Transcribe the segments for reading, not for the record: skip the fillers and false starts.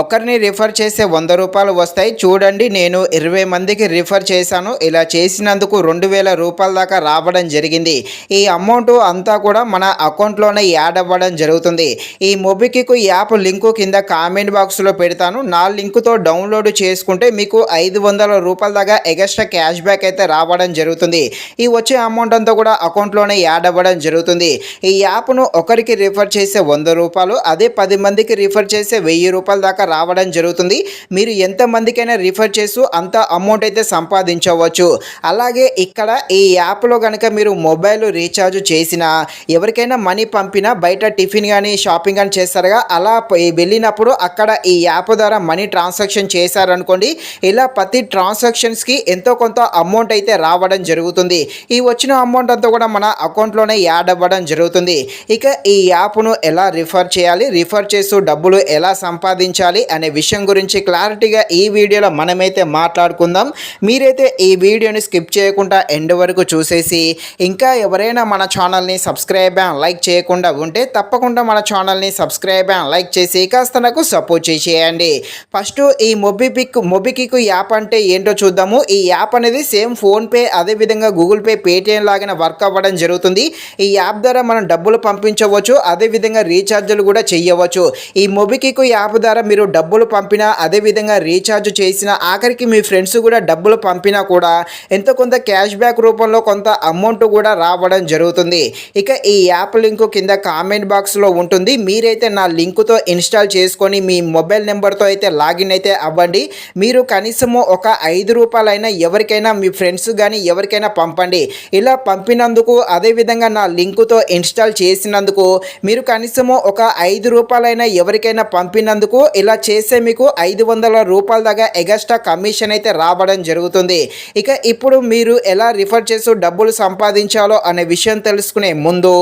ఒకరిని రిఫర్ చేస్తే 100 రూపాయలు వస్తాయి. చూడండి, నేను 20 మందికి రిఫర్ చేశాను. ఇలా చేసినందుకు 2000 రూపాయల దాకా రావడం జరిగింది. ఈ అమౌంట్ అంతా కూడా మన అకౌంట్లోనే యాడ్ అవ్వడం జరుగుతుంది. ఈ మొబిక్విక్ యాప్ లింకు కింద కామెంట్ బాక్స్లో పెడతాను. నా లింకుతో డౌన్లోడ్ చేసుకుంటే మీకు 500 రూపాయల దాకా ఎక్స్ట్రా క్యాష్ బ్యాక్ అయితే రావడం జరుగుతుంది. ఈ వచ్చే అమౌంట్ అంతా కూడా అకౌంట్లోనే యాడ్ అవ్వడం జరుగుతుంది. ఈ యాప్ను ఒకరికి రిఫర్ చేసే 100 రూపాయలు, అదే 10 మందికి రిఫర్ చేసే 1000 రూపాయల దాకా రావడం జరుగుతుంది. మీరు ఎంతమందికైనా రిఫర్ చేస్తూ అంత అమౌంట్ అయితే సంపాదించవచ్చు. అలాగే ఇక్కడ ఈ యాప్లో కనుక మీరు మొబైల్ రీఛార్జ్ చేసినా, ఎవరికైనా మనీ పంపినా, బయట టిఫిన్ కానీ షాపింగ్ కానీ చేస్తారుగా, అలా వెళ్ళినప్పుడు అక్కడ ఈ యాప్ ద్వారా మనీ ట్రాన్సాక్షన్ చేశారనుకోండి, ఇలా ప్రతి ట్రాన్సాక్షన్స్కి ఎంతో కొంత అమౌంట్ అయితే రావడం జరుగుతుంది. ఈ వచ్చిన అమౌంట్ అంతా కూడా మన అకౌంట్లోనే యాడ్ అవ్వడం జరుగుతుంది. ఇక ఈ యాప్ను ఎలా రిఫర్ చేయాలి, రిఫర్ చేస్తూ డబ్బులు ఎలా సంపాదించాలి అనే విషయం గురించి క్లారిటీగా ఈ వీడియోలో మనమైతే మాట్లాడుకుందాం. మీరైతే ఈ వీడియోని స్కిప్ చేయకుండా ఎండ్ వరకు చూసేసి, ఇంకా ఎవరైనా మన ఛానల్ని సబ్స్క్రైబ్ అండ్ లైక్ చేయకుండా ఉంటే తప్పకుండా మన ఛానల్ని సబ్స్క్రైబ్ అండ్ లైక్ చేసి కాస్త నాకు సపోర్ట్ చేసేయండి. ఫస్ట్ ఈ మొబిక్విక్ యాప్ అంటే ఏంటో చూద్దాము. ఈ యాప్ అనేది సేమ్ ఫోన్పే, అదేవిధంగా గూగుల్ పే, పేటిఎం లాగానే వర్క్ అవ్వడం జరుగుతుంది. ఈ యాప్ ద్వారా మనం డబ్బులు పంపించవచ్చు, అదేవిధంగా రీఛార్జ్లు కూడా చేయవచ్చు. ఈ మొబిక్విక్ యాప్ ద్వారా మీరు డబ్బులు పంపినా, అదేవిధంగా రీఛార్జ్ చేసిన, ఆఖరికి మీ ఫ్రెండ్స్ కూడా డబ్బులు పంపినా కూడా ఎంతో కొంత క్యాష్ బ్యాక్ రూపంలో కొంత అమౌంట్ కూడా రావడం జరుగుతుంది. ఇక ఈ యాప్ లింకు కింద కామెంట్ బాక్స్లో ఉంటుంది. మీరైతే నా లింకుతో ఇన్స్టాల్ చేసుకొని మీ మొబైల్ నెంబర్తో అయితే లాగిన్ అయితే అవ్వండి. మీరు కనీసము ఒక 5 రూపాయలైనా ఎవరికైనా, మీ ఫ్రెండ్స్ కానీ ఎవరికైనా పంపండి. ఇలా పంపినందుకు, అదేవిధంగా నా లింకుతో ఇన్స్టాల్ చేసినందుకు మీరు కనీసము ఒక 5 రూపాయలైనా ఎవరికైనా పంపినందుకు ఇలా చేస్తే మీకు 500 రూపాయల దాకా ఎక్స్ట్రా కమిషన్ అయితే రావడం జరుగుతుంది. ఇక ఇప్పుడు మీరు ఎలా రిఫర్ చేస్తూ డబ్బులు సంపాదించాలో అనే విషయం తెలుసుకునే ముందు,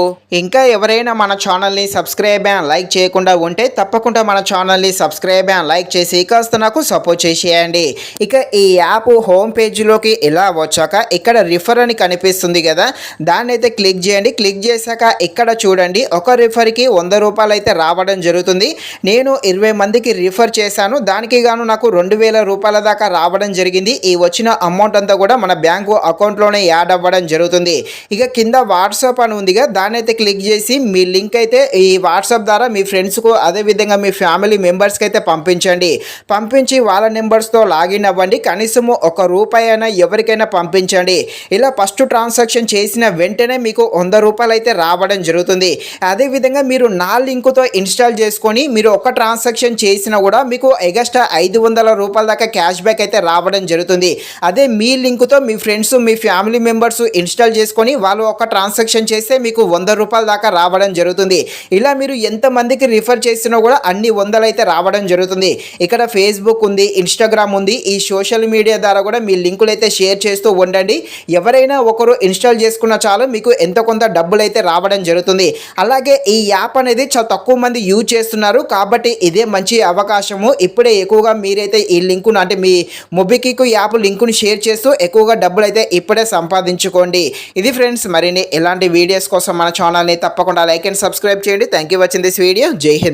ఇంకా ఎవరైనా మన ఛానల్ని సబ్స్క్రైబ్ అండ్ లైక్ చేయకుండా ఉంటే తప్పకుండా మన ఛానల్ని సబ్స్క్రైబ్ అండ్ లైక్ చేసి కాస్త నాకు సపోర్ట్ చేసేయండి. ఇక ఈ యాప్ హోమ్ పేజ్లోకి ఇలా వచ్చాక ఇక్కడ రిఫర్ అని కనిపిస్తుంది కదా, దాన్ని అయితే క్లిక్ చేయండి. క్లిక్ చేశాక ఇక్కడ చూడండి, ఒక రిఫర్కి 100 రూపాయలు అయితే రావడం జరుగుతుంది. నేను 20 మందికి రిఫర్ చేశాను. దానికి గాను నాకు 2000 రూపాయల దాకా రావడం జరిగింది. ఈ వచ్చిన అమౌంట్ అంతా కూడా మన బ్యాంకు అకౌంట్లోనే యాడ్ అవ్వడం జరుగుతుంది. ఇక కింద వాట్సాప్ అని ఉందిగా, దాన్ని అయితే క్లిక్ చేసి మీ లింక్ అయితే ఈ వాట్సాప్ ద్వారా మీ ఫ్రెండ్స్కు, అదేవిధంగా మీ ఫ్యామిలీ మెంబర్స్కి అయితే పంపించండి. పంపించి వాళ్ళ నెంబర్స్తో లాగిన్ అవ్వండి. కనీసము 1 రూపాయి అయినా ఎవరికైనా పంపించండి. ఇలా ఫస్ట్ ట్రాన్సాక్షన్ చేసిన వెంటనే మీకు 100 రూపాయలు అయితే రావడం జరుగుతుంది. అదేవిధంగా మీరు నా లింకుతో ఇన్స్టాల్ చేసుకొని మీరు ఒక ట్రాన్సాక్షన్ చేసినా కూడా మీకు ఎక్స్ట్రా 500 రూపాయల దాకా క్యాష్ బ్యాక్ అయితే రావడం జరుగుతుంది. అదే మీ లింకుతో మీ ఫ్రెండ్స్, మీ ఫ్యామిలీ మెంబర్స్ ఇన్స్టాల్ చేసుకొని వాళ్ళు ఒక ట్రాన్సాక్షన్ చేస్తే మీకు 100 రూపాయల దాకా రావడం జరుగుతుంది. ఇలా మీరు ఎంతమందికి రిఫర్ చేసినా కూడా అన్ని 100 అయితే రావడం జరుగుతుంది. ఇక్కడ ఫేస్బుక్ ఉంది, ఇన్స్టాగ్రామ్ ఉంది. ఈ సోషల్ మీడియా ద్వారా కూడా మీ లింకులు అయితే షేర్ చేస్తూ ఉండండి. ఎవరైనా ఒకరు ఇన్స్టాల్ చేసుకున్న చాలు మీకు ఎంతో కొంత డబ్బులు అయితే రావడం జరుగుతుంది. అలాగే ఈ యాప్ అనేది చాలా తక్కువ మంది యూజ్ చేస్తున్నారు కాబట్టి ఇదే మంచి అవకాశము. ఇప్పుడే ఎక్కువగా మీరైతే ఈ లింకును, అంటే మీ మొబిక్విక్ యాప్ లింకును షేర్ చేస్తూ ఎక్కువగా డబ్బులు అయితే ఇప్పుడే సంపాదించుకోండి. ఇది ఫ్రెండ్స్, మరిన్ని ఇలాంటి వీడియోస్ కోసం మన ఛానల్ని తప్పకుండా లైక్ అండ్ సబ్స్క్రైబ్ చేయండి. Thank you watching this video. జై హింద్.